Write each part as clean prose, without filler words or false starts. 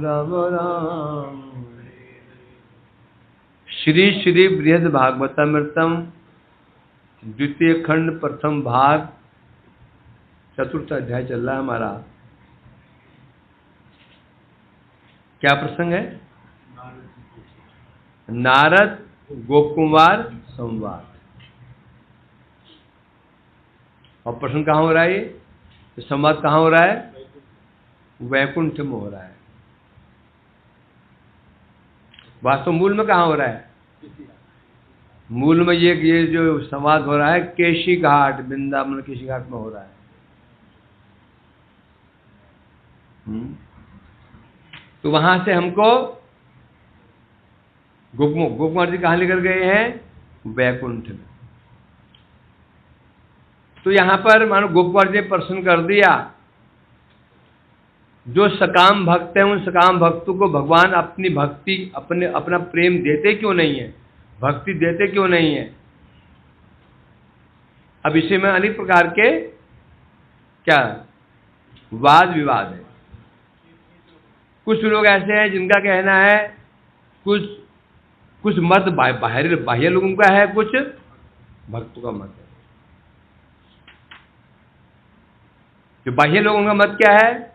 राम राम। श्री श्री बृहद भागवतामृतम द्वितीय खंड प्रथम भाग चतुर्थ अध्याय चल रहा है हमारा। क्या प्रसंग है? नारद गोपकुमार संवाद। और प्रश्न कहाँ हो रहा है? ये संवाद कहाँ हो रहा है? वैकुंठ में हो रहा है। वास्तव मूल में कहाँ हो रहा है? मूल में ये जो संवाद हो रहा है केशी घाट, वृंदावन केशी घाट में हो रहा है। तो वहां से हमको गोपकुमार जी कहाँ लेकर गए हैं? वैकुंठ में। तो यहां पर मानो गोपकुमार जी प्रश्न कर दिया, जो सकाम भक्त हैं उन सकाम भक्तों को भगवान अपनी भक्ति अपना प्रेम देते क्यों नहीं है, भक्ति देते क्यों नहीं है? अब इसी में अनेक प्रकार के क्या वाद विवाद है। कुछ लोग ऐसे हैं जिनका कहना है, कुछ मत बाह्य लोगों का है, कुछ भक्तों का मत है। जो बाह्य लोगों का मत क्या है?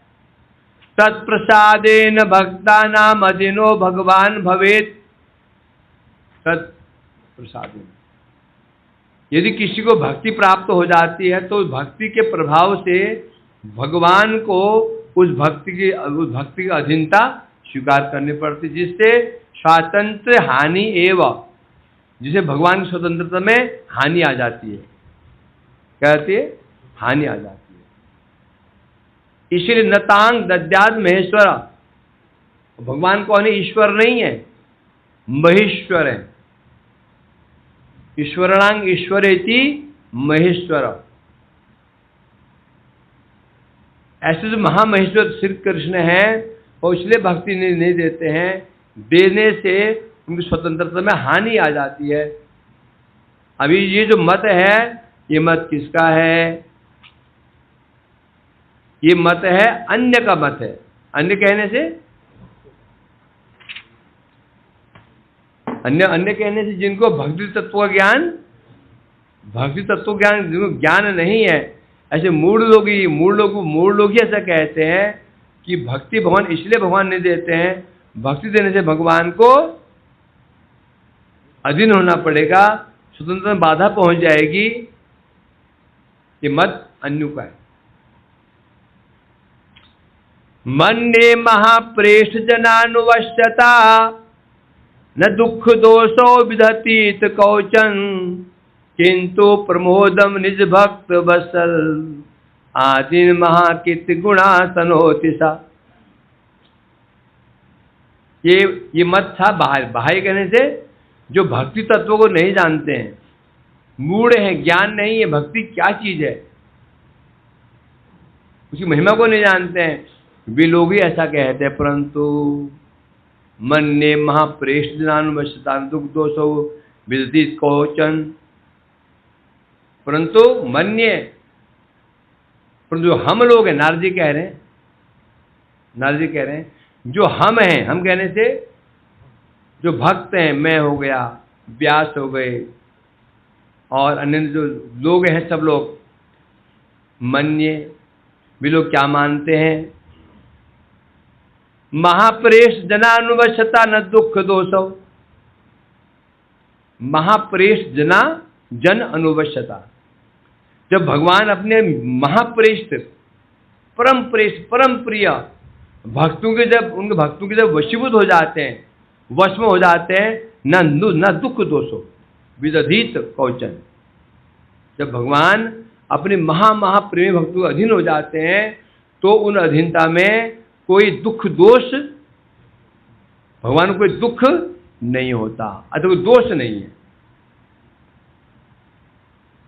तत्प्रसादेन भक्तानाम अधीनो भगवान भवेत। तत्प्रसादेन, यदि किसी को भक्ति प्राप्त हो जाती है तो भक्ति के प्रभाव से भगवान को उस भक्ति की अधीनता स्वीकार करनी पड़ती, जिससे स्वातंत्र हानि एवं, जिसे भगवान की स्वतंत्रता में हानि आ जाती है। क्या आती है? हानि आ जाती है। इसलिए नतांग दद्याद महेश्वर, भगवान कौन है? ईश्वर नहीं है, महेश्वर है। ईश्वरांग ईश्वरेति महेश्वर। ऐसे जो महामहेश्वर श्री कृष्ण हैं वो इसलिए भक्ति नहीं देते हैं, देने से उनकी स्वतंत्रता में हानि आ जाती है। अभी ये जो मत है, ये मत किसका है? ये मत है अन्य का मत है। अन्य कहने से अन्य कहने से जिनको भक्ति तत्व ज्ञान जिनको ज्ञान नहीं है, ऐसे मूढ़ लोग ही ऐसा कहते हैं कि भक्ति भगवान इसलिए भगवान नहीं देते हैं, भक्ति देने से भगवान को अधीन होना पड़ेगा, स्वतंत्रता में बाधा पहुंच जाएगी। ये मत अन्यों का है। मन्ये महाप्रेष्ठ जनानुवश्यता न दुख दोषो विधतीत कौचन किंतु प्रमोदम निज भक्त बसल आदिन महाकित गुणासनोति सा। ये मत था बाह्य कहने से जो भक्ति तत्व को नहीं जानते हैं, मूढ़ है, ज्ञान नहीं है, भक्ति क्या चीज है, उसकी महिमा को नहीं जानते हैं, वे लोग ही ऐसा कहते हैं। परंतु मन्ये महाप्रेष्ठ जनानुवश्यता दुख दोषो विदित कौचन, परंतु जो हम लोग हैं, नारद जी कह रहे हैं जो हम हैं, हम कहने से जो भक्त हैं, मैं हो गया, व्यास हो गए और अन्य जो लोग हैं, सब लोग मन्ये, वे लोग क्या मानते हैं? महाप्रेष्ठ जनानुवश्यता न दुख दोषो। महाप्रेष्ठ जन अनुवश्यता, जब भगवान अपने महाप्रेष्ठ परम प्रिय भक्तों के जब वशीभूत हो जाते हैं, वश में हो जाते हैं, न दुख दोषो विदधित कौचन। जब भगवान अपने महाप्रेमी भक्तों के अधीन हो जाते हैं तो उन अधीनता में कोई दुख दोष, भगवान को कोई दुख नहीं होता, अथवा कोई दोष नहीं है,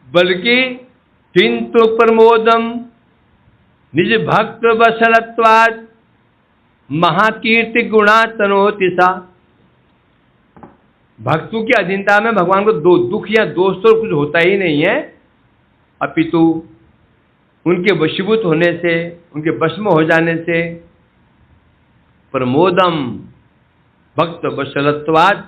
बल्कि किंतु प्रमोदम निज भक्त वसलत्वाद महाकीर्ति गुणा तनोति सा। भक्तों की अधीनता में भगवान को दुख या दोष तो कुछ होता ही नहीं है, अपितु उनके वशीभूत होने से, उनके वश में हो जाने से प्रमोदम भक्त वत्सलत्वात्।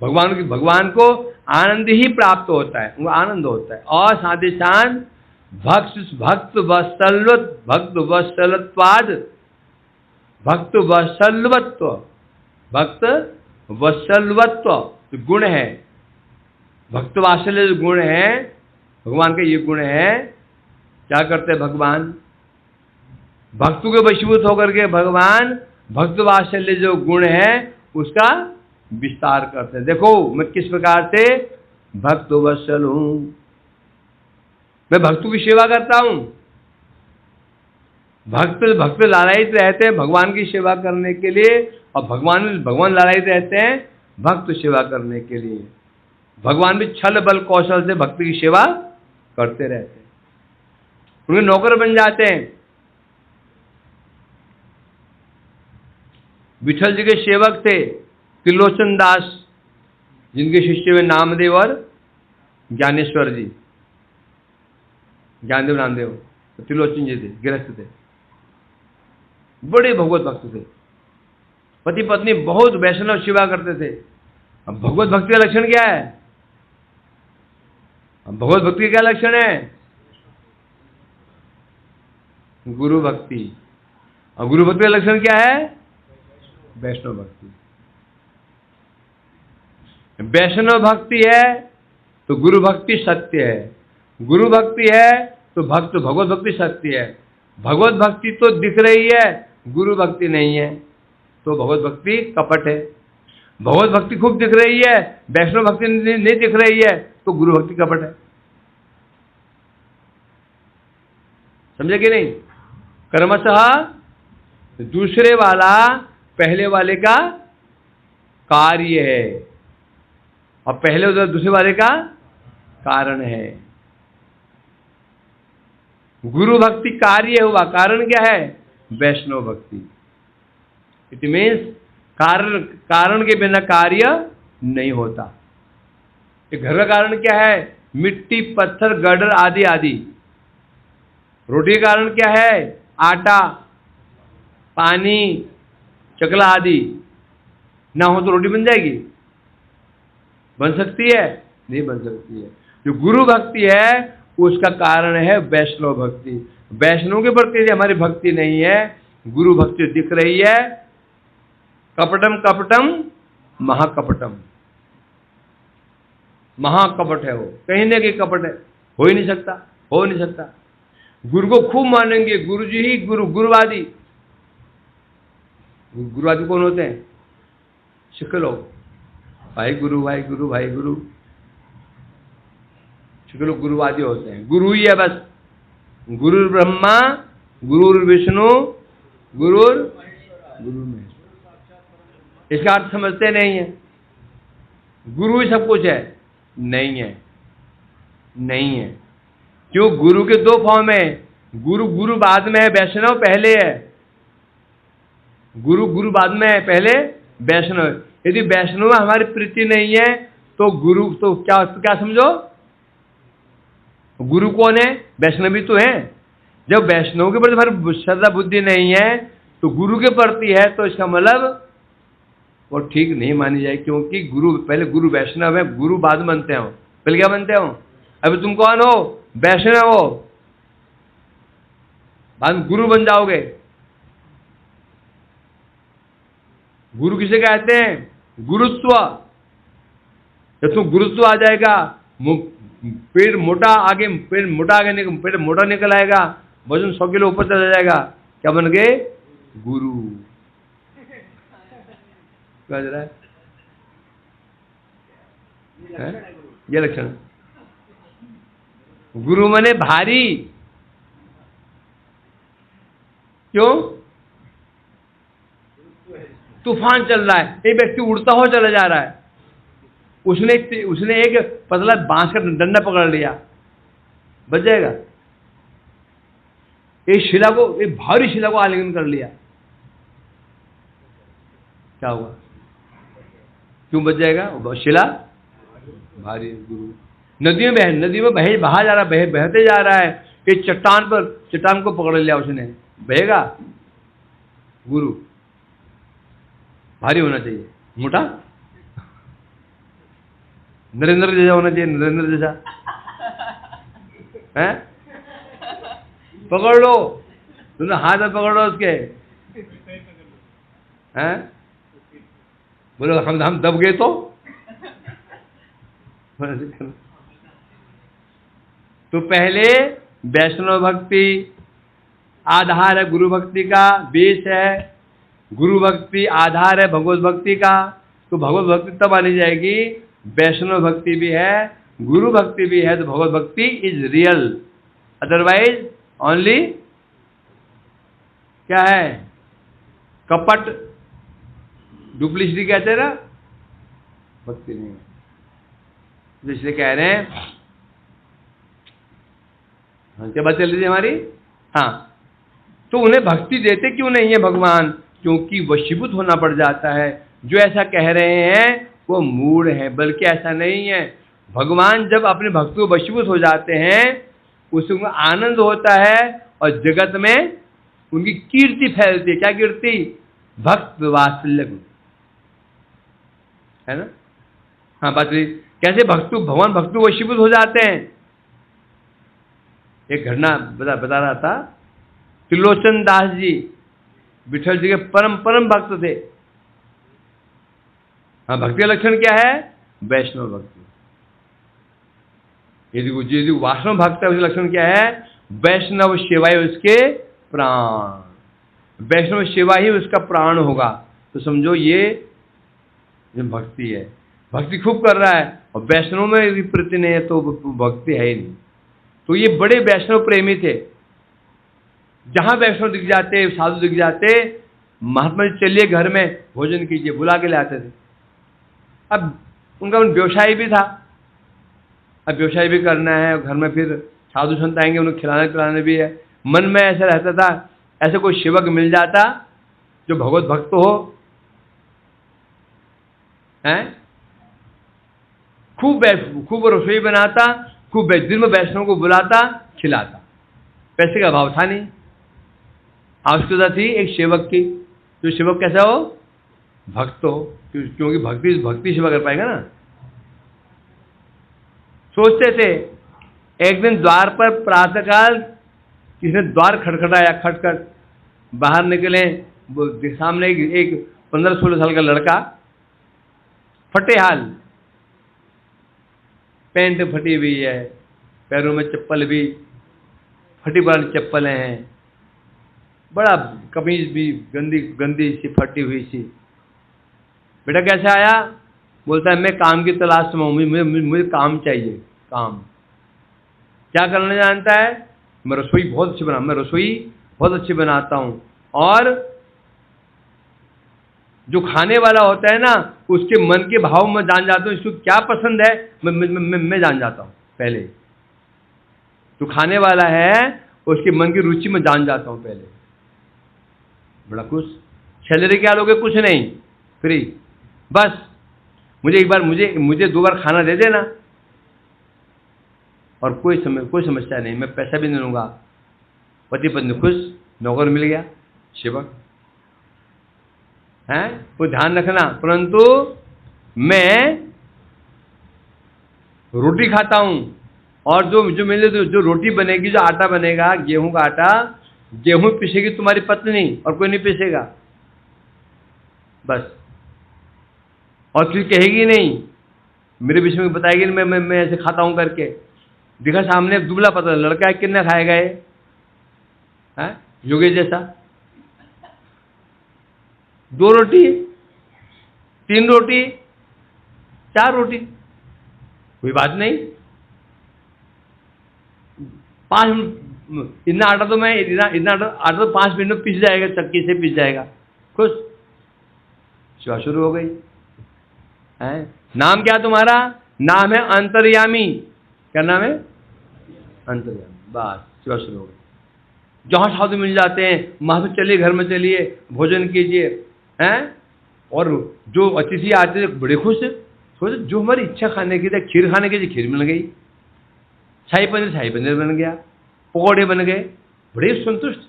भगवान को आनंद ही प्राप्त होता है, उनको आनंद होता है। और साथ ही साथ भक्त वत्सलत्वाद, भक्त वत्सलवत्व जो गुण है, भक्त वात्सल्य जो गुण है भगवान का, ये गुण है। क्या करते हैं भगवान? भक्तों के वशीभूत होकर के भगवान भक्त वात्सल्य जो गुण है उसका विस्तार करते हैं। देखो मैं किस प्रकार से भक्त वत्सल हूं, मैं भक्तों की सेवा करता हूं। भक्त लालायित रहते हैं भगवान की सेवा करने के लिए, और भगवान लालायित रहते हैं भक्त सेवा करने के लिए। भगवान भी छल बल कौशल से भक्त की सेवा करते रहते हैं, उनके नौकर बन जाते हैं। विठल जी के सेवक थे त्रिलोचन दास, जिनके शिष्य में नामदेव और ज्ञानेश्वर जी, ज्ञानदेव नामदेव, त्रिलोचन जी थे, गृहस्थ थे, बड़े भगवत भक्त थे। पति पत्नी बहुत वैष्णव सेवा करते थे। अब भगवत भक्ति का लक्षण क्या है? अब भगवत भक्ति का क्या लक्षण है? गुरु भक्ति। और गुरु भक्ति का लक्षण क्या है? वैष्णव भक्ति। वैष्णव भक्ति है तो गुरु भक्ति सत्य है, गुरु भक्ति है तो भगवत भक्ति सत्य है। भगवत भक्ति तो दिख रही है, गुरु भक्ति नहीं है तो भगवत भक्ति कपट है। भगवत भक्ति खूब दिख रही है, वैष्णव भक्ति नहीं दिख रही है तो गुरु भक्ति कपट है। समझे कि नहीं? कर्मशः दूसरे वाला पहले वाले का कार्य है और पहले उधर दूसरे वाले का कारण है। गुरु भक्ति कार्य हुआ, कारण क्या है? वैष्णव भक्ति। इट मीन्स कारण के बिना कार्य नहीं होता। एक घर का कारण क्या है? मिट्टी, पत्थर, गडर आदि आदि। रोटी का कारण क्या है? आटा, पानी, चकला आदि। ना हो तो रोटी बन जाएगी? बन सकती है? नहीं बन सकती है। जो गुरु भक्ति है उसका कारण है वैष्णव भक्ति। वैष्णव के प्रति हमारी भक्ति नहीं है, गुरु भक्ति दिख रही है। कपटम कपटम महाकपटम, महाकपट है वो, कहीं ना कहीं कपट है, हो ही नहीं सकता, हो नहीं सकता। गुरु को खूब मानेंगे, गुरु जी ही गुरु, गुरुवादी। गुरुवादी कौन होते हैं? सिख लोग, भाई गुरु, भाई गुरु, भाई गुरु। सिख लोग गुरुवादी होते हैं, गुरु ही है बस। गुरु ब्रह्मा, गुरु विष्णु, गुरु महेश्वर। इसका अर्थ समझते नहीं है। गुरु ही सब कुछ है, नहीं है, नहीं है। क्यों? गुरु के दो फॉर्म है, गुरु बाद में है, वैष्णव पहले है। गुरु बाद में है, पहले वैष्णव। यदि वैष्णव में हमारी प्रीति नहीं है तो गुरु तो क्या समझो? गुरु कौन है? वैष्णवी तो है। जब वैष्णव के प्रति हमारी श्रद्धा बुद्धि नहीं है तो गुरु के प्रति है, तो इसका मतलब वो ठीक नहीं मानी जाए। क्योंकि पहले गुरु वैष्णव है, गुरु बाद में बनते हो। पहले क्या बनते हो? अभी तुम कौन हो? वैष्णव हो, बाद में गुरु बन जाओगे। गुरु किसे कहते हैं? गुरुत्व। जब तुम गुरुत्व आ जाएगा, पेड़ मोटा आगे निकल आएगा, वजन 100 किलो ऊपर चला जाएगा, क्या बन गए? गुरु। क्या रहा है? ये लक्षण। गुरु माने भारी। क्यों? तूफान चल रहा है, एक व्यक्ति उड़ता हुआ चला जा रहा है, उसने एक पतला बांस का डंडा पकड़ लिया, बच जाएगा? एक भारी शिला को आलिंगन कर लिया, क्या हुआ? क्यों बच जाएगा? शिला भारी। गुरु नदी में बहा जा रहा है, बहते जा रहा है, एक चट्टान को पकड़ लिया उसने, बहेगा? गुरु भारी होना चाहिए, मोटा, नरेंद्र जैसा होना चाहिए, नरेंद्र जैसा है। पकड़ लो, तुमने हाथ में पकड़ लो उसके, हैं? बोलो हम दब गए तो पहले वैष्णव भक्ति आधार है, गुरु भक्ति का बेस है। गुरु भक्ति आधार है भगवत भक्ति का, तो भगवत भक्ति तब आनी जाएगी, वैष्णव भक्ति भी है, गुरु भक्ति भी है, तो भगवत भक्ति इज रियल। अदरवाइज ओनली क्या है, कपट, डुप्लिसिटी कहते हैं ना, भक्ति नहीं है। इसलिए कह रहे हैं, हाँ क्या बात चल रही थी हमारी, हाँ, तो उन्हें भक्ति देते क्यों नहीं है भगवान? क्योंकि वशीभूत होना पड़ जाता है। जो ऐसा कह रहे हैं वो मूढ़ है, बल्कि ऐसा नहीं है। भगवान जब अपने भक्तों को वशीभूत हो जाते हैं, उसको आनंद होता है और जगत में उनकी कीर्ति फैलती है। क्या कीर्ति? भक्त वात्सल्य गुण, है ना। हाँ बात रही, कैसे भगवान भक्तों वशीभूत हो जाते हैं। एक घटना बता रहा था, त्रिलोचन दास जी विठल जी के परम परम भक्त थे। हाँ, भक्ति का लक्षण क्या है? वैष्णव भक्ति। यदि वाष्णव भक्त है, उसका लक्षण क्या है? वैष्णव सेवा ही उसके प्राण, वैष्णव सेवा ही उसका प्राण होगा। तो समझो ये भक्ति है। भक्ति खूब कर रहा है और वैष्णव में यदि प्रीति नहीं है तो भक्ति है ही नहीं। तो ये बड़े वैष्णव प्रेमी थे। जहां वैष्णव दिख जाते, साधु दिख जाते, महात्मा जी चलिए घर में भोजन कीजिए, बुला के ले आते थे। अब उनका व्यवसाय भी था, अब व्यवसाय भी करना है, घर में फिर साधु संत आएंगे, उन्हें खिलाने पिलाने भी है। मन में ऐसा रहता था, ऐसे कोई सेवक मिल जाता जो भगवत भक्त हो, हैं, खूब रसोई बनाता, खूब दिन में वैष्णव को बुलाता, खिलाता। पैसे का अभाव था नहीं, आवश्यकता थी एक सेवक की। तो सेवक कैसा हो? भक्त हो, क्योंकि भक्ति सेवा कर पाएगा ना। सोचते थे, एक दिन द्वार पर प्रातःकाल किसी ने द्वार खटखटाया, खटखट बाहर निकले, सामने एक 15-16 साल का लड़का, फटे हाल, पैंट फटी हुई है, पैरों में चप्पल भी फटी पुरानी चप्पलें हैं, बड़ा कमीज भी गंदी सी फटी हुई सी। बेटा कैसे आया? बोलता है मैं काम की तलाश में हूँ, मुझे काम चाहिए, काम। क्या करना जानता है? मैं रसोई बहुत अच्छी बनाता हूँ, और जो खाने वाला होता है ना, उसके मन के भाव में जान जाता हूँ, इसको क्या पसंद है मैं जान जाता हूँ पहले। जो खाने वाला है उसके मन की रुचि में जान जाता हूँ पहले। बड़ा खुश। सैलरी क्या लोगे? कुछ नहीं, फ्री। बस मुझे 2 बार खाना दे देना, और कोई समस्या नहीं, मैं पैसा भी नहीं लूंगा। पति पत्नी खुश, नौकर मिल गया, सेवक है। वो ध्यान रखना, परंतु मैं रोटी खाता हूं, और जो मेरे जो रोटी बनेगी, जो आटा बनेगा, गेहूं का आटा, गेहूं पीसेगी तुम्हारी पत्नी, और कोई नहीं पीसेगा। बस। और फिर कहेगी नहीं, मेरे विषय में बताएगी मैं ऐसे खाता हूं करके। देखा सामने दुबला पतला लड़का है, कितना खाएगा ये? है योगेश जैसा। 2 रोटी, 3 रोटी, 4 रोटी, कोई बात नहीं। 5 इतना आटा तो इतना आटा तो 5 मिनट में पिस जाएगा, चक्की से पिस जाएगा। खुश, सेवा शुरू हो गई। है नाम क्या तुम्हारा? नाम है अंतर्यामी। क्या नाम है? अंतर्यामी। बस सेवा शुरू हो गई। जहां साधु मिल जाते हैं, महात्मा चलिए घर में चलिए, भोजन कीजिए, हैं। और जो अतिथि आते थे बड़े खुश थे, सोचे जो हमारी इच्छा खाने की थी, खीर खाने की थी, खीर मिल गई, शाही पनीर बन गया, पकौड़े बन गए, बड़े संतुष्ट।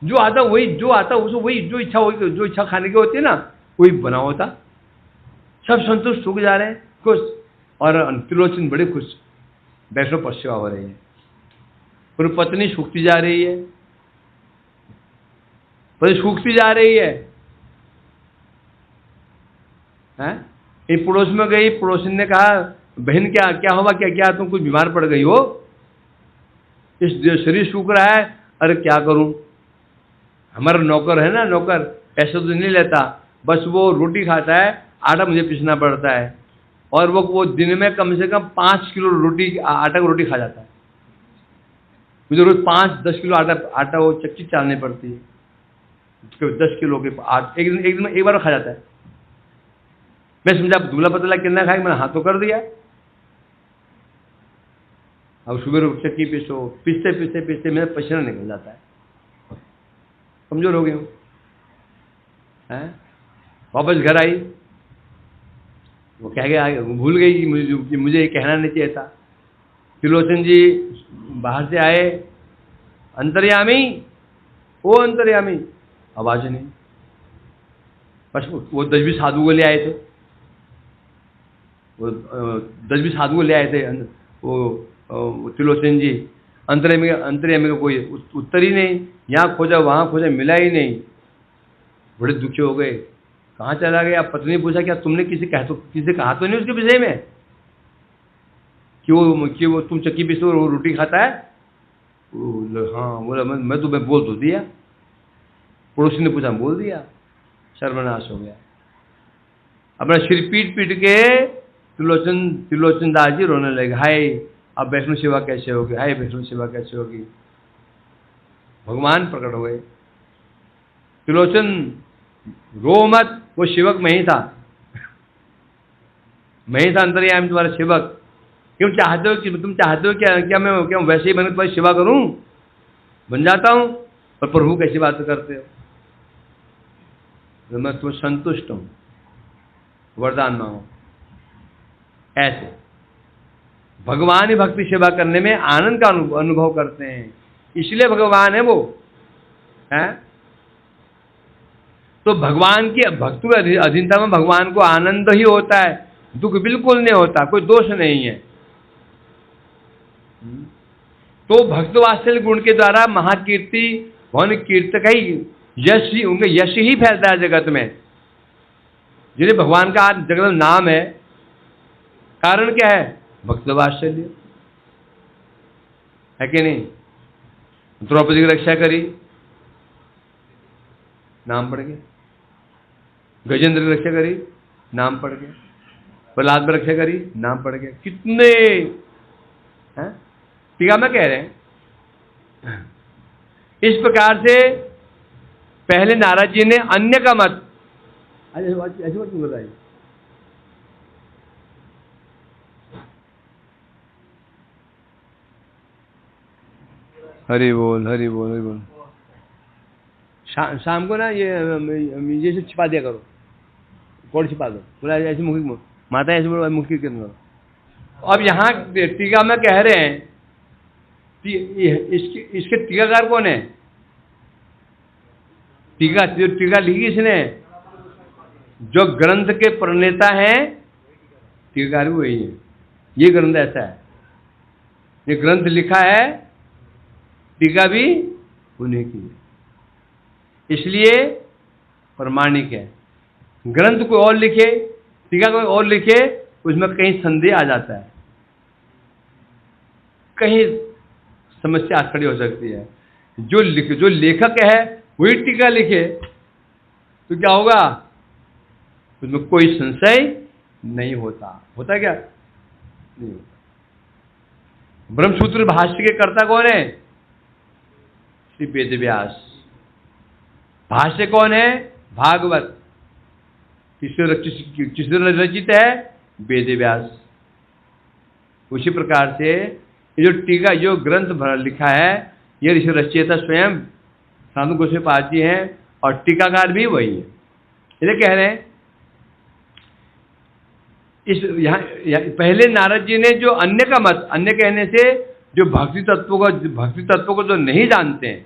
जो आता उसको वही जो इच्छा खाने की होती है ना, वही बना होता। सब संतुष्ट हो जा रहे हैं, खुश। और त्रिलोचन बड़े खुश, वैष्णव पर सेवा हो रही है। और पत्नी सूखती जा रही है, सूखती जा रही है। हैं? पड़ोस में गई, पड़ोसन ने कहा, बहन क्या क्या हुआ, क्या क्या तुम कुछ बीमार पड़ गई हो, इस शरीर सूख रहा है। अरे क्या करूं, हमारा नौकर है ना, नौकर ऐसा तो नहीं लेता, बस वो रोटी खाता है, आटा मुझे पीसना पड़ता है। और वो दिन में कम से कम 5 किलो रोटी, आटा की रोटी खा जाता है। मुझे रोज 5-10 किलो आटा वो चक्की चालनी पड़ती है। 10 किलो के एक दिन में एक बार खा जाता है। मैं समझा दूल्हा पतला कितना खाएगा, मैंने हाथ तो कर दिया। अब सुबह चक्की पीसते पीसते पीसते मेरा पसीना निकल जाता है, कमजोर हो गई हूँ। वापस घर आई, वो कह गया, भूल गई कि मुझे ये कहना नहीं चाहिए था। त्रिलोचन जी बाहर से आए, अंतर्यामी, ओ अंतर्यामी, आवाज नहीं। बस वो 10-20 साधु को ले आए थे, वो 10-20 साधु को ले आए थे वो त्रिलोचन जी। अंतर्यामी का कोई उत्तर ही नहीं, यहाँ खोजा वहाँ खोजा, मिला ही नहीं। बड़े दुखी हो गए, कहाँ चला गया। पत्नी ने पूछा, क्या तुमने किसी कहा तो नहीं उसके विषय में कि वो तुम चक्की पीसो और रोटी खाता है? हाँ बोला, मैं बोल तो दिया। पड़ोसी ने पूछा, बोल दिया, सर्वनाश हो गया। अपना सिर पीट पीट के त्रिलोचन दास जी रोने लगे, हाय अब वैष्णव सेवा कैसे होगी, हाय वैष्णव सेवा कैसे होगी। भगवान प्रकट हो गए। त्रिलोचन रो मत, वो सेवक मैं ही था, मैं ही था अंतर्यामी तुम्हारा सेवक। क्यों चाहते हो कि तुम चाहते हो क्या मैं वैसे ही बन तुम्हारी सेवा करूं? बन जाता हूं। पर प्रभु कैसी बात करते हो? मैं तुम्हें संतुष्ट हूं, वरदान मांगो। ऐसे भगवान ही भक्ति सेवा करने में आनंद का अनुभव करते हैं, इसलिए भगवान है वो है। तो भगवान की भक्ति की अधीनता में भगवान को आनंद ही होता है, दुख बिल्कुल नहीं होता, कोई दोष नहीं है। तो भक्त वात्सल्य गुण के द्वारा महाकीर्ति भवन कीर्तक ही यश ही, उनका यश ही फैलता है जगत में। जिन्हें भगवान का जगत में नाम है, कारण क्या है? भक्त वात्सल्य है कि नहीं? द्रौपदी की रक्षा करी, नाम पड़ गया। गजेंद्र की रक्षा करी, नाम पड़ गया। प्रहलाद की रक्षा करी, नाम पड़ गया। कितने हैं? टीका में कह रहे हैं इस प्रकार से पहले नारद जी ने अन्य का मत, ऐसे बात क्यों बताई? हरि बोल हरि बोल हरि बोल। शाम को ना ये सब छिपा दिया करो, कौन छिपा दो, बोला ऐसे मुखी माता ऐसे मुखी कीर्तन करो। अब यहाँ टीका में कह रहे हैं इसके टीकाकार कौन है? टीका लिखी इसने, जो ग्रंथ के प्रणेता हैं टीकाकार भी वही है। ये ग्रंथ ऐसा है, ये ग्रंथ लिखा है, टीका भी उन्हीं की है, इसलिए प्रमाणिक है। ग्रंथ कोई और लिखे, टीका कोई और लिखे, उसमें कहीं संदेह आ जाता है, कहीं समस्या खड़ी हो सकती है। जो लेखक है वही टीका लिखे तो क्या होगा? उसमें कोई संशय नहीं होता। होता क्या? नहीं होता। ब्रह्मसूत्र भाष्य के कर्ता कौन है? श्री वेद व्यास। भाष्य कौन है? भागवत। किसने रचित है? वेद व्यास। उसी प्रकार से ये जो टीका, जो ग्रंथ लिखा है, ये ऋषि रचयिता स्वयं साधु गोस्वामी पाद जी हैं और टीकाकार भी वही है। इसलिए कह रहे हैं इस यहाँ पहले नारद जी ने जो अन्य का मत, अन्य कहने से जो भक्ति तत्व को जो नहीं जानते हैं,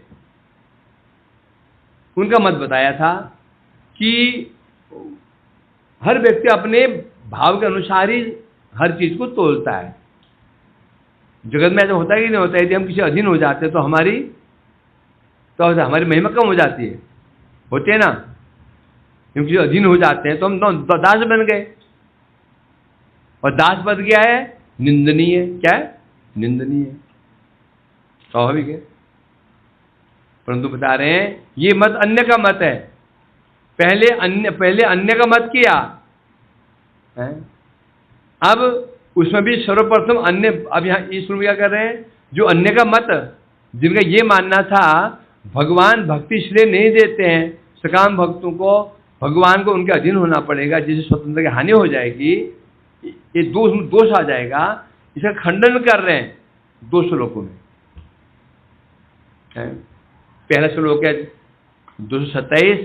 उनका मत बताया था कि हर व्यक्ति अपने भाव के अनुसार ही हर चीज को तोलता है। जगत में ऐसा होता है कि नहीं होता है? यदि हम किसी अधीन हो जाते हैं तो हमारी महिमा कम हो जाती है, होती है ना? हम किसी अधीन हो जाते हैं तो हम दास बन गए, और दास बन गया है निंदनीय। क्या है? निंदनीय, स्वाभाविक है। परंतु बता रहे हैं ये मत अन्य का मत है। पहले अन्य का मत किया है, अब उसमें भी सर्वप्रथम अन्य। अब यहाँ ईश्वर क्या कर रहे हैं? जो अन्य का मत, जिनका ये मानना था भगवान भक्ति इसलिए नहीं देते हैं सकाम भक्तों को, भगवान को उनके अधीन होना पड़ेगा, जिससे स्वतंत्रता की हानि हो जाएगी, ये दोष आ जाएगा, इसका खंडन कर रहे हैं 2 श्लोकों में। पहला श्लोक है 227,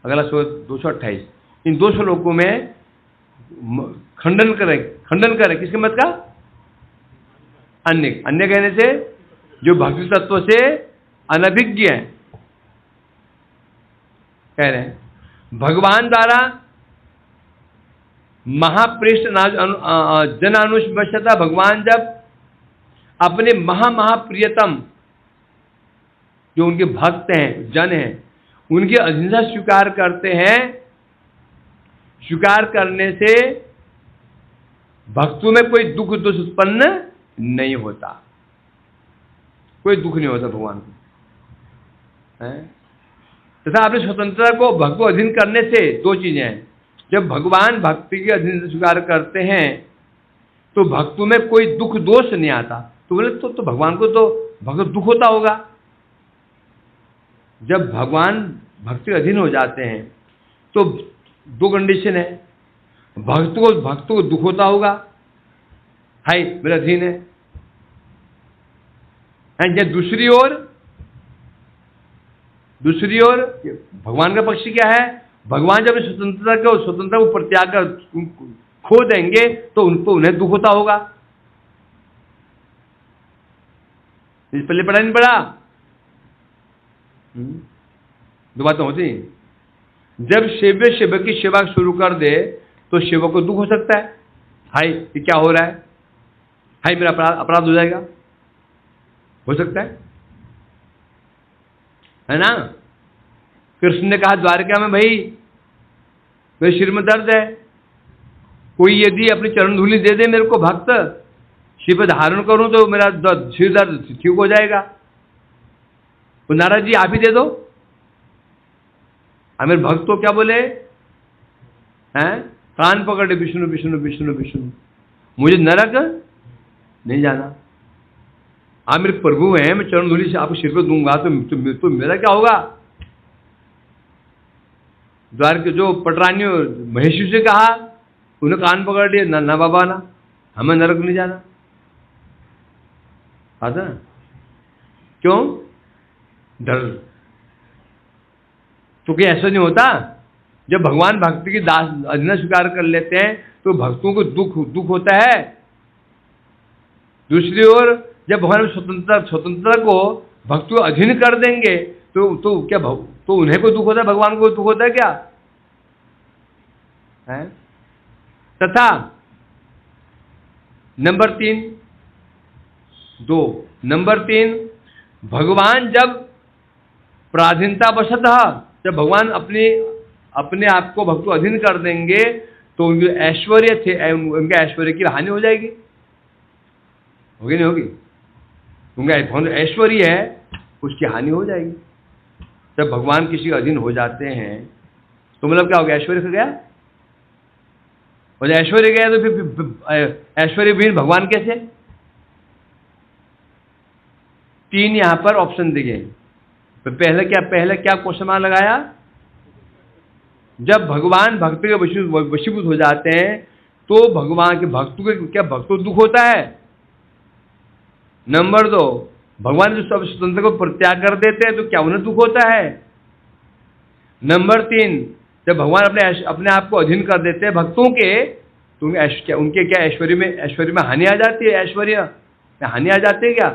अगला श्लोक 228। इन 2 श्लोकों में खंडन करें किसके मत का? अन्य कहने से जो भक्ति तत्व से अनभिज्ञ है। कह रहे हैं भगवान द्वारा महापृष्ठ जनानुष्ठता, भगवान जब अपने महाप्रियतम जो उनके भक्त हैं, जन हैं, उनकी अधीनता स्वीकार करते हैं। स्वीकार करने से भक्तों में कोई दुख दोष उत्पन्न नहीं होता, कोई दुख नहीं होता भगवान को। तथा अपनी स्वतंत्रता को भक्त को अधीन करने से 2 चीजें हैं। जब भगवान भक्ति के अधीन स्वीकार करते हैं तो भक्तों में कोई दुख दोष नहीं आता। तो बोले तो भगवान को तो भक्त दुख होता होगा। जब भगवान भक्ति अधीन हो जाते हैं तो 2 कंडीशन है, भक्त को दुख होता होगा, हाय मेरा अधीन है। जब दूसरी ओर भगवान का पक्ष क्या है? भगवान जब स्वतंत्रता को परित्याग कर खो देंगे तो उन्हें दुख होता होगा। इस पहले पढ़ा नहीं पढ़ा? 2 बातें होती हैं। जब सेवक की सेवा शुरू कर दे तो सेवक को दुख हो सकता है, हाय ये क्या हो रहा है, हाय मेरा अपराध हो जाएगा, हो सकता है ना? कृष्ण ने कहा द्वारका में, भाई मेरे सिर में दर्द है, कोई यदि अपनी चरण धूलि दे दे मेरे को, भक्त सिर पर धारण करूं तो मेरा सिर दर्द ठीक हो जाएगा। तो नारद जी आप ही दे दो। मेरे भक्त तो क्या बोले हैं? कान पकड़े विष्णु विष्णु विष्णु विष्णु, मुझे नरक नहीं जाना। आप मेरे प्रभु हैं, मैं चरण धूलि से आपको सिर पर दूंगा तो मेरा क्या होगा? द्वार के जो पटरानियों महेशी से कहा, उन्हें कान पकड़ लिया, ना बाबा ना, हमें नरक नहीं जाना। आता ना? क्यों? डर। तो क्या ऐसा नहीं होता? जब भगवान भक्ति की अधीनता स्वीकार कर लेते हैं तो भक्तों को दुख होता है। दूसरी ओर जब भगवान स्वतंत्रता को भक्तों को अधीन कर देंगे तो क्या तो उन्हें कोई दुख होता है, भगवान को दुख होता है क्या है? तथा नंबर 3 भगवान जब पराधीनता वशतः, जब भगवान अपने आप को भक्त को अधीन कर देंगे तो उनके ऐश्वर्य थे, उनके ऐश्वर्य की हानि हो जाएगी, होगी नहीं होगी? उनका ऐश्वर्य है उसकी हानि हो जाएगी। जब भगवान किसी के अधीन हो जाते हैं तो मतलब क्या हो गया? ऐश्वर्य खो गया। और जब ऐश्वर्य गया तो फिर ऐश्वर्य विहीन भगवान कैसे? 3 यहां पर ऑप्शन दिए। तो पहले क्या क्वेश्चन मार्क लगाया? जब भगवान भक्त के वशीभूत हो जाते हैं तो भगवान के भक्तों को क्या भक्तों को दुख होता है? नंबर 2, भगवान जो सब स्वतंत्र को परित्याग कर देते हैं तो क्या उन्हें दुख होता है? नंबर 3, जब भगवान अपने आप को अधीन कर देते हैं भक्तों के तो उनके क्या ऐश्वर्य में हानि आ जाती है? ऐश्वर्य में हानि आ जाती है क्या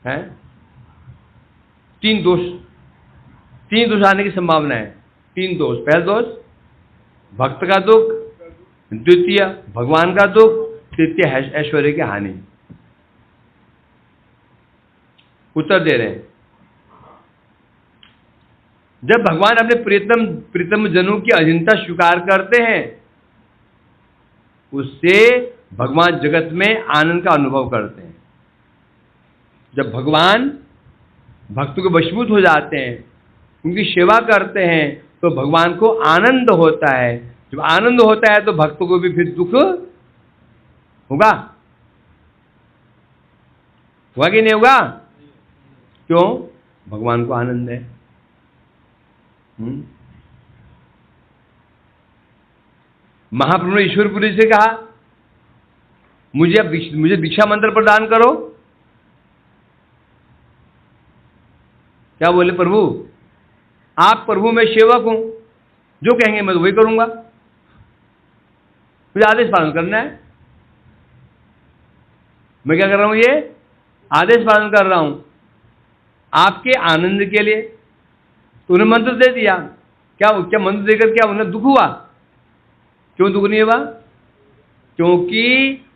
है? तीन दोष आने की संभावना है। 3 दोष। पहला दोष भक्त का दुख, द्वितीय भगवान का दुख, तृतीय ऐश्वर्य की हानि। उत्तर दे रहे हैं, जब भगवान अपने प्रीतम जनों की अधीनता स्वीकार करते हैं, उससे भगवान जगत में आनंद का अनुभव करते हैं। जब भगवान भक्तों के वशीभूत हो जाते हैं, उनकी सेवा करते हैं, तो भगवान को आनंद होता है। जब आनंद होता है तो भक्तों को भी फिर दुख होगा कि नहीं होगा? क्यों? भगवान को आनंद है। महाप्रभु ने ईश्वरपुरी से कहा, मुझे दीक्षा मंत्र प्रदान करो। क्या बोले प्रभु? आप प्रभु मैं सेवक हूं, जो कहेंगे मैं तो वही करूंगा, मुझे आदेश पालन करना है। मैं क्या कर रहा हूं? ये आदेश पालन कर रहा हूं आपके आनंद के लिए। तो उन्हें मंत्र दे दिया। क्या मंत्र देकर क्या उन्हें दुख हुआ? क्यों दुख नहीं हुआ? क्योंकि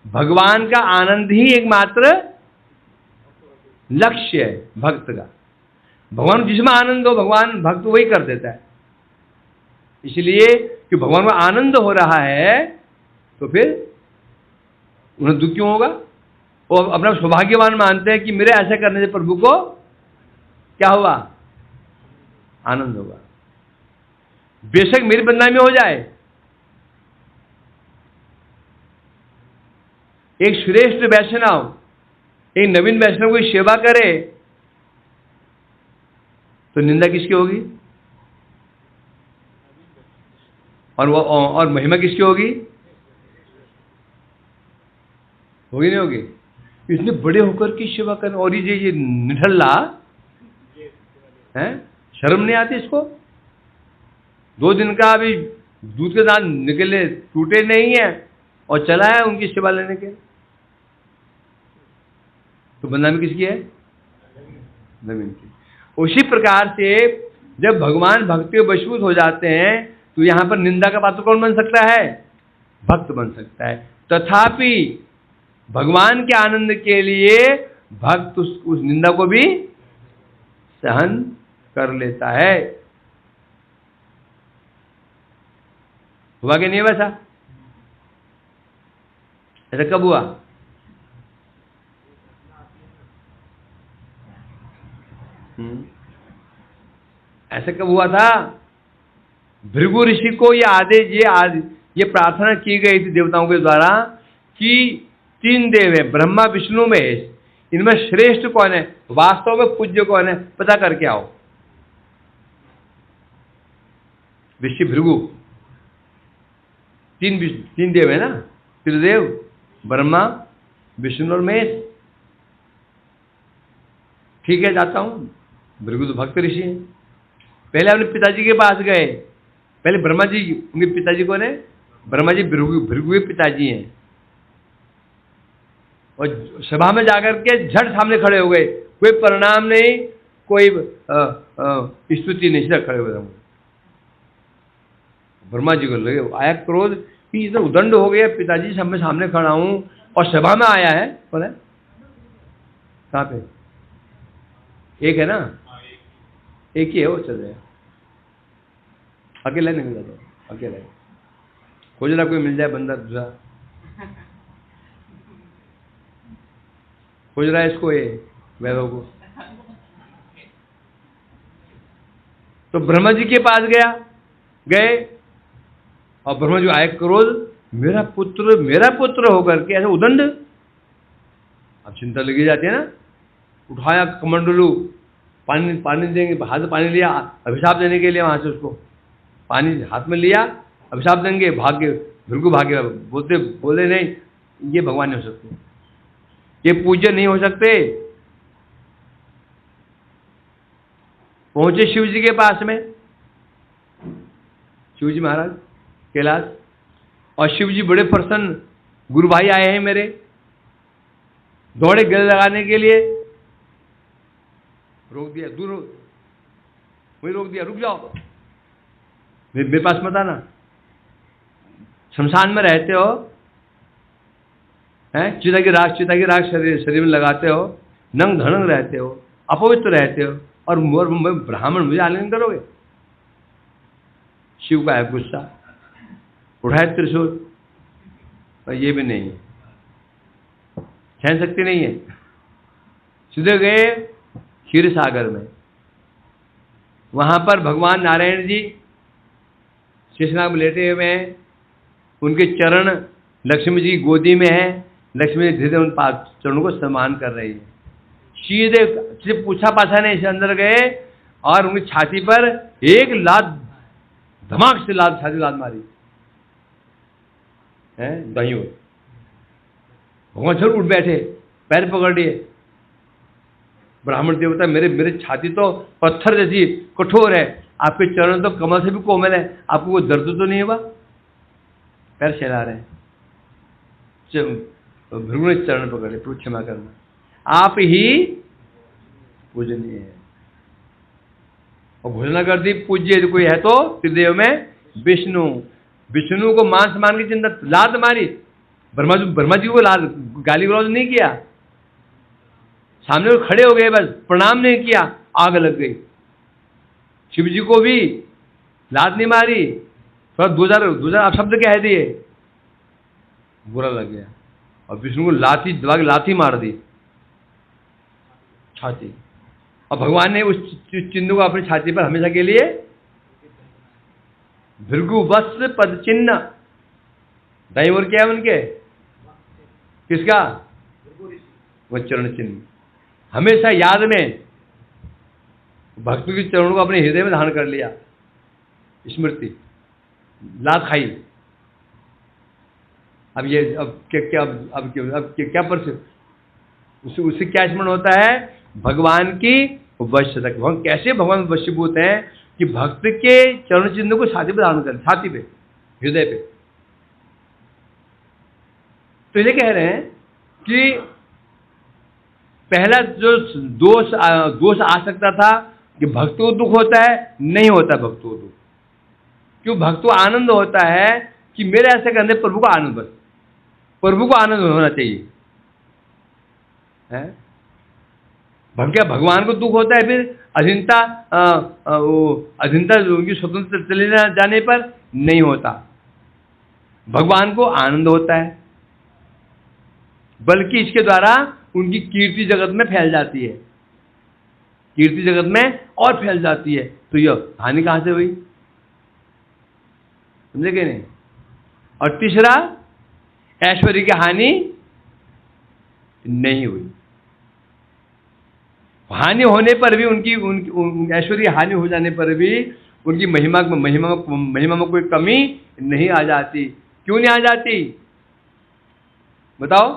भगवान का आनंद ही एकमात्र लक्ष्य है भक्त का। भगवान जिसमें आनंद हो, भगवान भक्त वही कर देता है। इसलिए कि भगवान को आनंद हो रहा है, तो फिर उन्हें दुख क्यों होगा? वो अपना सौभाग्यवान मानते हैं कि मेरे ऐसा करने से प्रभु को क्या हुआ? आनंद होगा। बेशक मेरी बदनामी हो जाए, एक श्रेष्ठ वैष्णव, एक नवीन वैष्णव की सेवा करे, तो निंदा किसकी होगी? और महिमा किसकी होगी? होगी नहीं होगी? इतने बड़े होकर की सेवा करना, और ये निठल्ला है, शर्म नहीं आती इसको? 2 दिन का अभी दूध के दांत निकले टूटे नहीं है और चला है उनकी सेवा लेने के। तो बदनामी किसकी है? नवीन की। उसी प्रकार से जब भगवान भक्ति के वशीभूत हो जाते हैं, तो यहां पर निंदा का पात्र कौन बन सकता है? भक्त बन सकता है। तथापि भगवान के आनंद के लिए भक्त उस निंदा को भी सहन कर लेता है। हुआ कि नहीं वैसा? ऐसा कब हुआ? ऐसा कब हुआ था? भृगु ऋषि को ये प्रार्थना की गई थी देवताओं के द्वारा कि 3 देव है, ब्रह्मा विष्णु महेश, इनमें श्रेष्ठ कौन है, वास्तव में पूज्य कौन है, पता करके आओ। ऋषि भृगु, 3 देव है ना, त्रिदेव, ब्रह्मा विष्णु और महेश। ठीक है, जाता हूं। भृगु तो भक्त ऋषि हैं। पहले अपने पिताजी के पास गए। पहले ब्रह्मा जी, उनके पिताजी कौन है? ब्रह्मा जी भृगु के पिताजी हैं। और सभा में जाकर के झट सामने खड़े हो गए, कोई प्रणाम नहीं, कोई स्तुति नहीं, सीधा खड़े हो गए। ब्रह्मा जी को लगे आया क्रोध कि इधर उदंड हो गया, पिताजी सब में सामने खड़ा हूं और सभा में आया है। बोला कहां पे? एक है ना, एक ही है, वो चल रहा है। अकेला निकल जाता, अकेला खोज रहा, कोई मिल जाए बंदा दूसरा, खोज रहा है इसको, ये वैभव को। तो ब्रह्मा जी के पास गए और ब्रह्मा जी आए क्रोध, मेरा पुत्र होकर के ऐसे उदंड। अब चिंता लगी जाती है ना। उठाया कमंडलू, पानी देंगे, हाथ में पानी लिया अभिशाप देने के लिए, वहां से उसको पानी हाथ में लिया, अभिशाप देंगे, भाग्य भृगु भाग्य बोले नहीं, ये भगवान नहीं हो सकते, ये पूज्य नहीं हो सकते। पहुंचे शिव जी के पास में, शिव जी महाराज कैलाश, और शिव जी बड़े प्रसन्न, गुरु भाई आए हैं मेरे, दौड़े गले लगाने के लिए। रोक दिया, दूर वही रोक दिया, रुक जाओ, मेरे पास मत आना। शमशान में रहते हो, हैं, चिता की राख शरीर में लगाते हो, नंग धड़ंग रहते हो, अपवित्र रहते हो, और ब्राह्मण मुझे आलिंगन करोगे? शिव का है गुस्सा, उठाए त्रिशूल, और ये भी नहीं है, सहन शक्ति नहीं है। सीधे गए क्षीर सागर में, वहां पर भगवान नारायण जी शेषनाग में लेटे हुए हैं, उनके चरण लक्ष्मी जी की गोदी में है, लक्ष्मी जी धीरे उन चरणों को सम्मान कर रही है। सीधे पूछा पाछा नहीं, इसे अंदर गए और उनकी छाती पर एक लात, धमाक से छाती लात मारी है दाईं ओर। भगवान झट उठ बैठे, पैर पकड़ लिए। ब्राह्मण देवता, मेरे छाती तो पत्थर जैसी कठोर है, आपके चरण तो कमल से भी कोमल है, आपको कोई दर्द तो नहीं हुआ? पैर सहला रहे हैं। भृगु ने चरण पकड़े, प्रभु क्षमा करना, आप ही पूजनीय है। और घोषणा कर दी, पूज्य यदि कोई है तो त्रिदेव में विष्णु। विष्णु को मान सम्मान की चिंता, लात मारी। ब्रह्मा जी को गाली गलौज नहीं किया, सामने खड़े हो गए, बस प्रणाम नहीं किया, आग लग गई। शिव जी को भी लात नहीं मारी, थोड़ा दूसरा अपशब्द कह दिए, बुरा लग गया, और विष्णु को लाठी मार दी छाती। और भगवान ने उस चिन्ह को अपनी छाती पर हमेशा के लिए, भृगु वस्त्र पद चिन्ह, दाईं ओर क्या है उनके, किसका? वो चरण चिन्ह हमेशा याद में, भक्तों के चरणों को अपने हृदय में धारण कर लिया, स्मृति। लात खाई, अब क्या पर उससे क्या स्मरण होता है? भगवान की वश्यता। भगवान कैसे भगवान वशीभूत हैं कि भक्त के चरण चिन्ह को छाती पे धारण कर, छाती पे, हृदय पे। तो ये कह रहे हैं कि पहला जो दोष आ सकता था कि भक्तों को दुख होता है, नहीं होता भक्तों को दुख। क्यों? भक्तों को आनंद होता है कि मेरे ऐसे करने प्रभु को आनंद, बस प्रभु को आनंद होना चाहिए है। क्या भगवान को दुख होता है फिर अधीनता उनकी स्वतंत्र चले जाने पर? नहीं होता। भगवान को आनंद होता है, बल्कि इसके द्वारा उनकी कीर्ति जगत में फैल जाती है, कीर्ति जगत में और फैल जाती है। तो यह हानि कहां से हुई? समझे कि नहीं? और तीसरा, ऐश्वर्य की हानि नहीं हुई। हानि होने पर भी उनकी ऐश्वर्य हानि हो जाने पर भी उनकी महिमा में कोई कमी नहीं आ जाती। क्यों नहीं आ जाती? बताओ।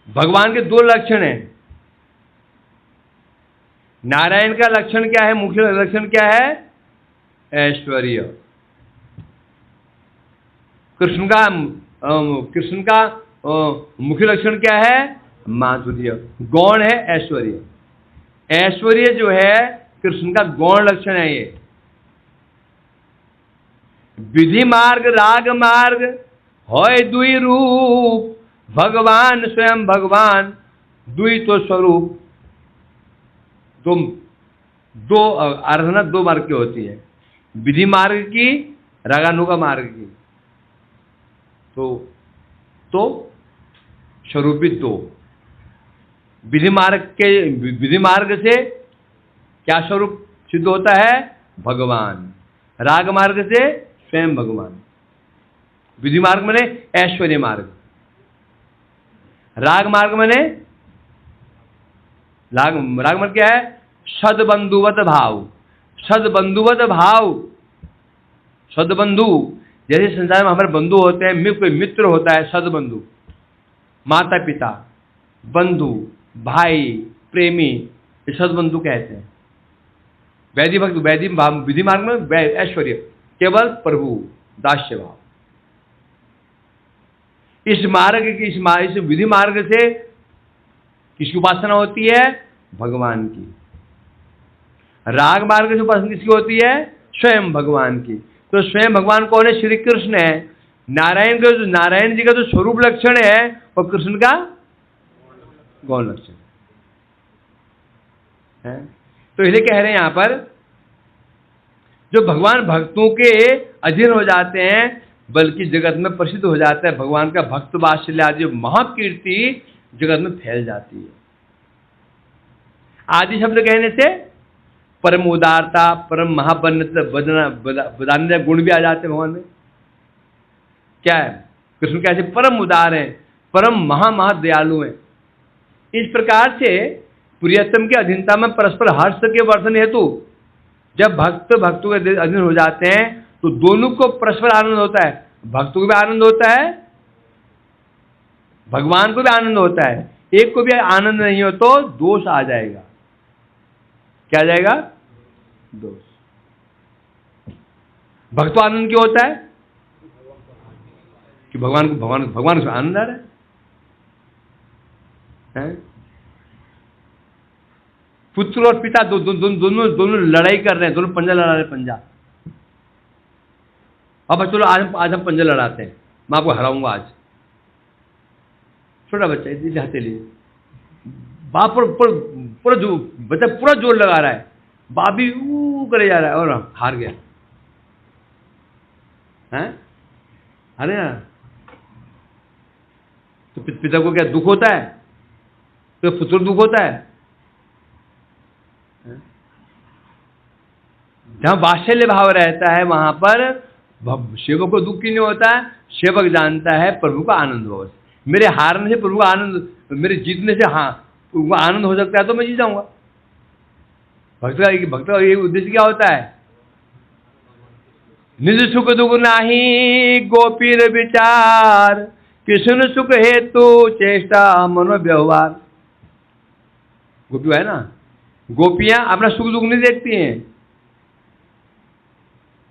भगवान के दो लक्षण हैं। नारायण का लक्षण क्या है? मुख्य लक्षण क्या है? ऐश्वर्य। कृष्ण का मुख्य लक्षण क्या है? माधुर्य। गौण है ऐश्वर्य। ऐश्वर्य जो है कृष्ण का गौण लक्षण है। ये विधि मार्ग राग मार्ग होय दुई रूप, भगवान स्वयं भगवान दुई तो स्वरूप। दो आराधना दो मार्ग की होती है, विधि मार्ग की, रागानुगा मार्ग की। तो स्वरूप भी दो। विधि मार्ग से क्या स्वरूप सिद्ध होता है? भगवान। राग मार्ग से स्वयं भगवान। विधि मार्ग माने ऐश्वर्य मार्ग, राग मार्ग माने राग मार्ग क्या है? सदबंधुवत भाव। सदबंधुवत भाव, सदबंधु जैसे संसार में हमारे बंधु होते हैं, कोई मित्र होता है सदबंधु, माता पिता, बंधु, भाई, प्रेमी, ये सदबंधु कहते हैं। वैदिक भक्त विधि मार्ग में ऐश्वर्य केवल प्रभु, दास्य भाव। इस विधि मार्ग से किसकी उपासना होती है? भगवान की। राग मार्ग की उपासना किसकी होती है? स्वयं भगवान की। तो स्वयं भगवान कौन है? श्री कृष्ण है। नारायण जी का जो स्वरूप लक्षण है वो कृष्ण का गौण लक्षण है। तो इसलिए कह रहे हैं यहां पर, जो भगवान भक्तों के अधीन हो जाते हैं, बल्कि जगत में प्रसिद्ध हो जाता है, भगवान का भक्त वात्सल्य आदि महाकीर्ति जगत में फैल जाती है। आदि शब्द कहने से परम उदारता, परम महाबदान्य गुण भी आ जाते हैं भगवान में। क्या है? कृष्ण कैसे परम उदार हैं, परम महादयालु हैं। इस प्रकार से प्रियतम के अधीनता में परस्पर हर्ष के वर्धन हेतु जब भक्तों के अधीन हो जाते हैं तो दोनों को परस्पर आनंद होता है। भक्तों को भी आनंद होता है, भगवान को भी आनंद होता है। एक को भी आनंद नहीं हो तो दोष आ जाएगा। क्या आ जाएगा? दोष। भक्त आनंद क्यों होता है? कि भगवान को आनंद आ रहा है। पुत्र और पिता दोनों लड़ाई कर रहे हैं, दोनों पंजा लड़ा रहे हैं, पंजा। अब चलो आज हम पंजा लड़ाते हैं, मैं आपको हराऊंगा आज। छोटा बच्चा इतने हाथे लिए, बाप पूरा जोर लगा रहा है, बाप भी करे जा रहा है और हार गया है। अरे तो पिता को क्या दुख होता है? तो पुत्र दुख होता है। जहां वात्सल्य भाव रहता है वहां पर सेवक को दुख ही नहीं होता है। सेवक जानता है प्रभु का आनंद हो, मेरे हारने से प्रभु का आनंद, मेरे जीतने से प्रभु का आनंद हो सकता है तो मैं जीत जाऊंगा। भक्त का ये उद्देश्य क्या होता है? निज सुख दुख नाही गोपीर विचार, कृष्ण सुख हेतु चेष्टा मनो व्यवहार। गोपी है ना, गोपियां अपना सुख दुख नहीं देखती हैं,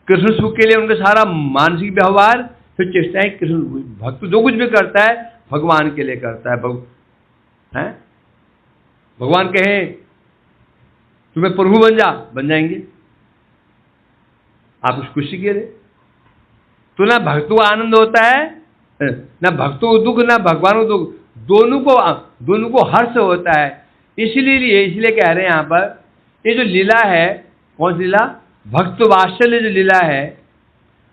कृष्ण सुख के लिए उनका सारा मानसिक व्यवहार फिर चेष्टाएं कृष्ण। भक्त जो कुछ भी करता है भगवान के लिए करता है। भगवान कहे तुम्हें प्रभु बन जा, बन जाएंगे, आप उस खुशी के लिए। तो ना भक्तों को आनंद होता है, ना भक्तों को दुख, ना भगवान को दुख, दोनों को हर्ष होता है। इसलिए कह रहे हैं यहां पर, ये जो लीला है, कौन सी लीला? भक्त वात्सल्य जो लीला है,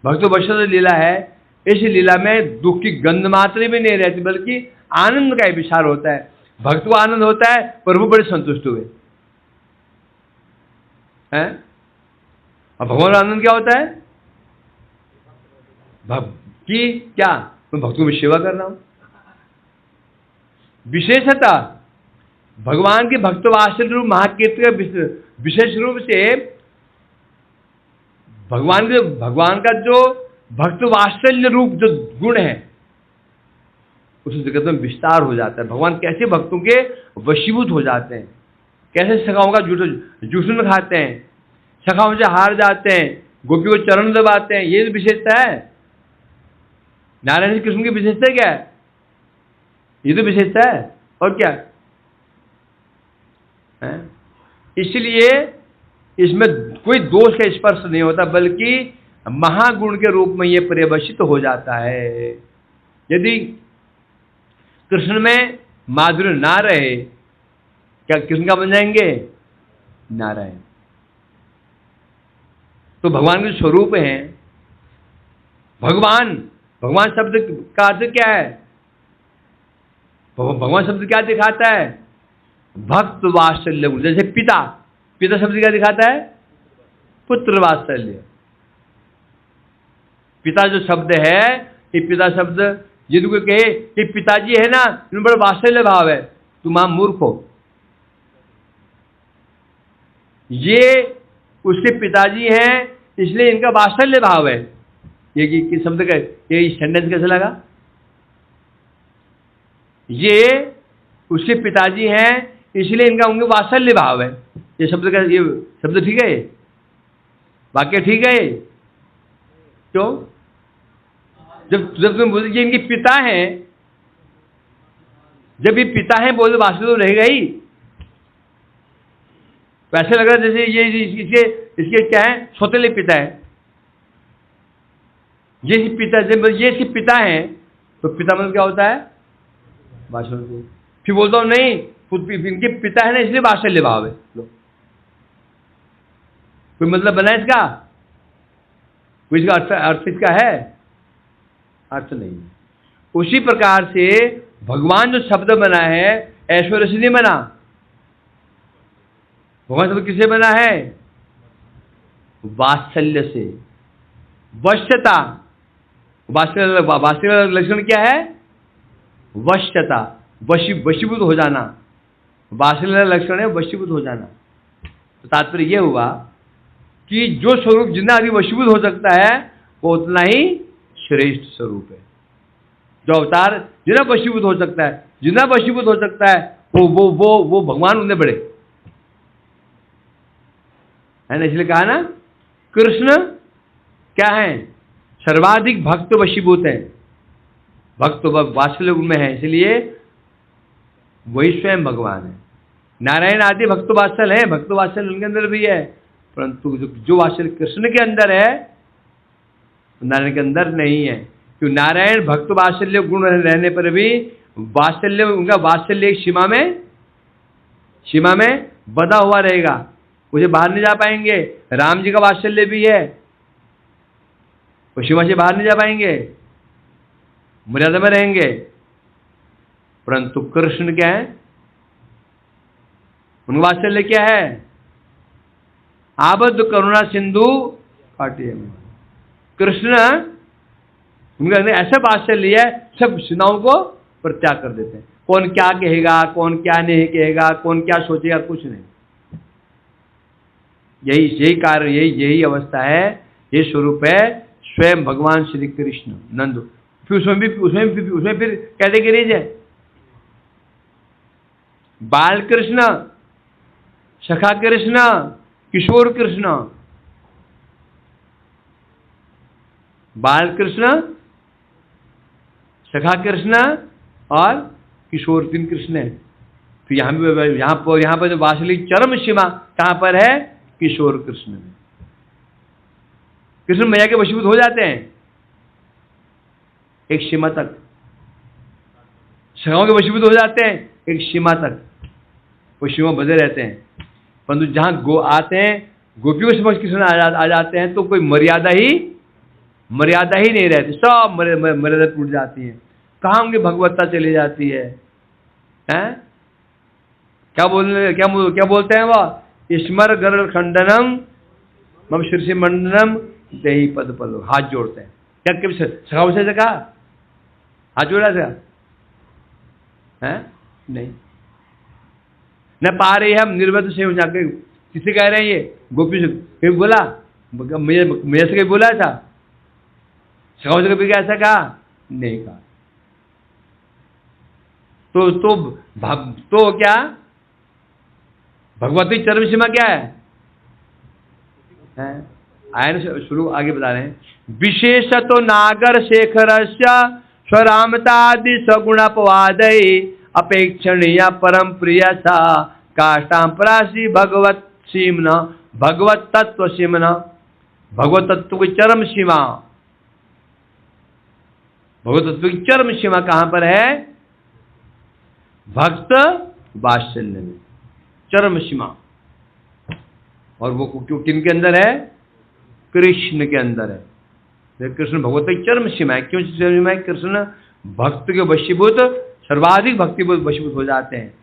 भक्त वात्सल्य लीला है, इस लीला में दुख की गंध मात्र भी नहीं रहती, बल्कि आनंद का विचार होता है। भक्त को आनंद होता है, प्रभु बड़े संतुष्ट हुए हैं। और भगवान आनंद क्या होता है? कि क्या मैं भक्तों में सेवा कर रहा हूं। विशेषतः भगवान के भक्त वात्सल्य रूप महाकीर्ति का विशेष रूप से भगवान का जो भक्त वात्सल्य रूप जो गुण है उस जगत में विस्तार हो जाता है। भगवान कैसे भक्तों के वशीभूत हो जाते हैं, कैसे सखाओं का जूठन खाते हैं, सखाओं से हार जाते हैं, गोपियों को चरण दबाते हैं। ये विशेषता है नारायण कृष्ण की। विशेषता क्या है? ये तो विशेषता है, और क्या है? इसलिए इसमें कोई दोष का स्पर्श नहीं होता, बल्कि महागुण के रूप में ये परिभाषित हो जाता है। यदि कृष्ण में माधुर्य ना रहे, क्या कृष्ण का बन जाएंगे? नारायण। तो भगवान के स्वरूप हैं। भगवान शब्द का अर्थ क्या है? भगवान शब्द क्या दिखाता है? भक्त वात्सल्य। जैसे पिता शब्द क्या दिखाता है? पुत्र वात्सल्य। पिता जो शब्द है, ये पिता शब्द यदि कोई कहे कि पिताजी है ना, इनमें बड़ा वात्सल्य भाव है, तुम आप मूर्ख हो। ये उसके पिताजी हैं इसलिए इनका वात्सल्य भाव है। ये शब्द का ये सेंटेंस कैसे लगा? ये उसके पिताजी हैं इसलिए इनका उनके वात्सल्य भाव है। ये शब्द ठीक है? वाक्य ठीक है? क्यों? जब तुम बोलते इनके पिता हैं, जब ये पिता हैं बोले वात्सल्य तो रहेगा ही। तो ऐसे लग रहा है जैसे ये इसके क्या है, सौतेले पिता है, ये पिता, जब ये इसके पिता है तो पिता मतलब क्या होता है, वात्सल्य। फिर बोलता हूँ नहीं, इनके पिता है ना इसलिए वात्सल्य भाव है। कोई मतलब बना इसका, कोई इसका अर्थ इसका है, अर्थ नहीं। उसी प्रकार से भगवान जो शब्द बना है ऐश्वर्य से नहीं बना। भगवान शब्द किससे बना है, वात्सल्य से, वश्यता। वात्सल्य लक्षण क्या है, वश्यता, वशीभूत हो जाना। वात्सल्य लक्षण है वशीभूत हो जाना। तो तात्पर्य यह हुआ कि जो स्वरूप जितना अधिक वशीभूत हो सकता है वो उतना ही श्रेष्ठ स्वरूप है। जो अवतार जितना वशीभूत हो सकता है, जितना वशीभूत हो सकता है वो भगवान उन्हें बड़े है ना। इसलिए कहा ना, कृष्ण क्या है, सर्वाधिक भक्त वशीभूत है, भक्त वात्सल्य में है, इसलिए वही स्वयं भगवान है। नारायण आदि भक्त वात्सल्य है, भक्त वात्सल्य उनके अंदर भी है, परंतु जो वात्सल्य कृष्ण के अंदर है नारायण के अंदर नहीं है। क्यों, नारायण भक्त वात्सल्य गुण रहने पर भी वात्सल्य, उनका वात्सल्य एक सीमा में बंधा हुआ रहेगा, उसे बाहर नहीं जा पाएंगे। राम जी का वात्सल्य भी है, वो सीमा से बाहर नहीं जा पाएंगे, मर्यादा में रहेंगे। परंतु कृष्ण क्या है, उनका वात्सल्य क्या है, आबद्ध करुणा सिंधु काटे। कृष्ण उनका ऐसा वात्सल्य है, सब सीमाओं को परित्याग कर देते हैं। कौन क्या कहेगा, कौन क्या नहीं कहेगा, कौन क्या सोचेगा, कुछ नहीं। यही कार्य, यही अवस्था है, ये स्वरूप है स्वयं भगवान श्री कृष्ण नंद। फिर उसमें फिर कैटेगरीज है, बाल कृष्ण, सखा कृष्ण, किशोर कृष्ण। बाल कृष्ण, सखा कृष्ण और किशोर, तीन कृष्ण है। फिर यहाँ पर जो वात्सल्य चरम सीमा कहां पर है, किशोर कृष्ण में। कृष्ण मैया के वशीभूत हो जाते हैं एक सीमा तक, सखाओं के वशीभूत हो जाते हैं एक सीमा तक, वो सीमा बंधे रहते हैं। परंतु जहां आते हैं गोपियों के समक्ष कृष्ण आ जाते हैं तो कोई मर्यादा ही नहीं रहती, सब मर्यादा टूट जाती है। कहाँ उनकी भगवत्ता चली जाती है, हैं? क्या बोलते हैं वह, स्मर गर्भ खंडनम मम शीर्षि मंडनम देही पद पल्लव। हाथ जोड़ते हैं, क्या कभी सखाओं से कहा, हाथ जोड़ा था है नहीं, न पा रही हम निर्वत से जाके किसे कह रहे हैं, ये गोपी से कभी बोला, मेरे से कभी बोला था, सखाओं से कभी ऐसा कहा नहीं कहा। तो क्या भगवती चरम सीमा क्या है? आयन शुरू आगे बता रहे हैं, विशेषतो नागर शेखर स्वरामतादि सगुणपवादय अपेक्षणीय परम प्रिय था काष्ठां परासी भगवत सीमना, भगवत तत्व सीमना। भगवत तत्व की चरम सीमा, भगवत तत्व की चरम सीमा कहां पर है? भक्त वात्सल्य में चरम सीमा। और वो क्यों किनके अंदर है? कृष्ण के अंदर है। कृष्ण भगवत की चरम सीमा है। क्यों चरम सीमा है? कृष्ण भक्त के वशीभूत, सर्वाधिक भक्ति वशीभूत हो जाते हैं।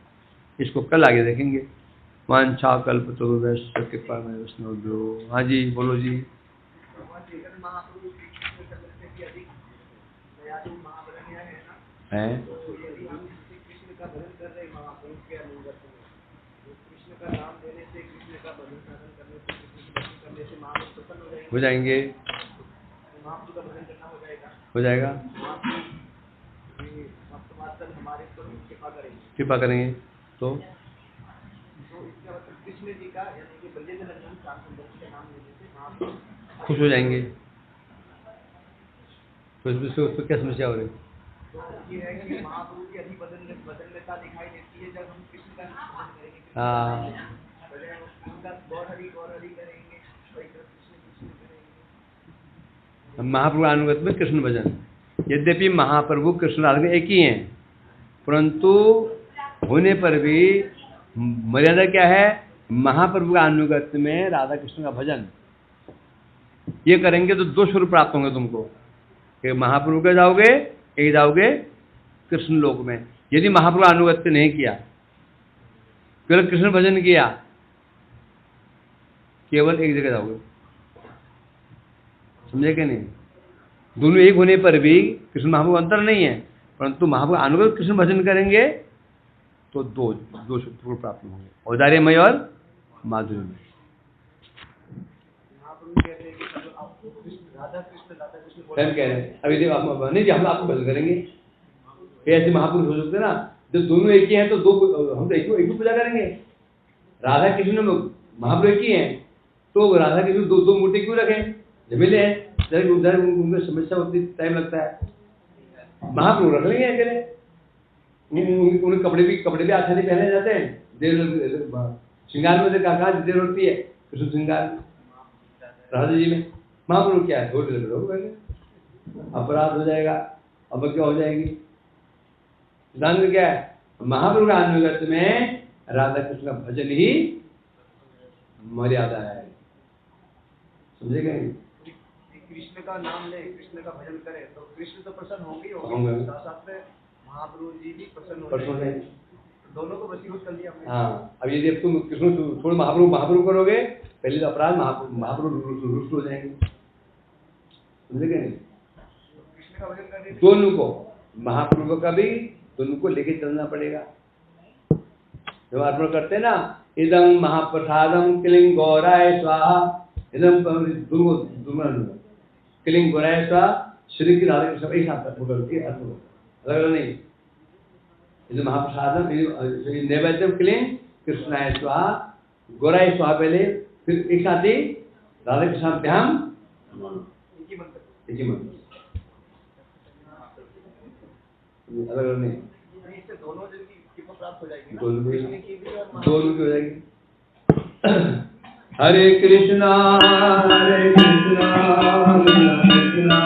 इसको कल आगे देखेंगे। वांछा कल्पतरुभ्यश्च कृपामेव वैष्णवेभ्यो। हाँ जी बोलो जी। है हो जाएंगे, हो जाएगा, कृपा करेंगे तो खुश हो जाएंगे। तो उसको क्या समस्या हो रही? हाँ महाप्रभु अनुगत में कृष्ण भजन, यद्यपि महाप्रभु कृष्ण राधा एक ही हैं, परंतु होने पर भी मर्यादा क्या है, महाप्रभु का अनुगत में राधा कृष्ण का भजन ये करेंगे तो दो स्वरूप प्राप्त होंगे तुमको, एक महाप्रभु के जाओगे, एक जाओगे कृष्ण लोक में। यदि महाप्रभु अनुगत नहीं किया, केवल कृष्ण भजन किया, केवल एक जगह जाओगे, समझे कि नहीं? दोनों एक होने पर भी कृष्ण महाप्रभु अंतर नहीं है, परंतु महाप्रभु अनुगत कृष्ण भजन करेंगे तो दो स्वरूप प्राप्त होंगे, औदार्यमय और माधुर्यमय। कह रहे हैं अभी देखो आप नहीं जी, हम आपको भजन करेंगे, ऐसे महापुरुष हो सकते ना, जब दोनों एक ही हैं तो दो हम तो एक ही पूजा करेंगे। राधा कृष्ण महाप्रभु एक ही हैं तो राधा कृष्ण दो मूर्ति क्यों रखें, झमेले हैं, उधर उनकी समस्या होती, टाइम लगता है। महाप्रभु रख लेंगे अकेले, उन्हें कपड़े भी अच्छे से पहने जाते हैं, देर श्रृंगार में कहा देर होती है, कृष्ण श्रृंगार राधा जी में। महाप्रभु क्या है, थोड़ी देर अपराध हो जाएगा, अवज्ञा हो जाएगी। सिद्धांत क्या है, महाप्रभु का अनुगत में राधा कृष्ण का भजन ही मर्यादा है, समझेगा नहीं? कृष्ण का नाम ले, कृष्ण का भजन करे तो कृष्ण तो प्रसन्न होंगे, साथ में महाप्रभु जी भी प्रसन्न है, दोनों को वशीभूत कर लिया हमने। हाँ, अब यदि तुम कृष्ण छोड़ महाप्रभु करोगे, पहले तो अपराध महाप्रभु रुष्ट हो जाएंगे, समझेगा नहीं? कृष्ण का भजन करने दोनों को, महाप्रभु का भी दोनों को लेके चलना पड़ेगा। जब अर्पण करते ना, इदं महाप्रसादम किलिंग गौराय स्वाहा, इदं किलिंग गौराय स्वाहा, श्री की राधा कृष्ण एक साथ अर्पण करके अर्पण अलग नहीं। इदं महाप्रसादम नैवेद्यम किलिंग कृष्णाय स्वाहा, गौराय स्वाहा पहले, फिर एक साथ ही राधा कृष्णाभ्याम एक ही मंत्र अलग नहीं। इससे दोनों जन की कृपा प्राप्त हो जाएगी, दोनों की हो जाएगी। हरे कृष्णा कृष्णा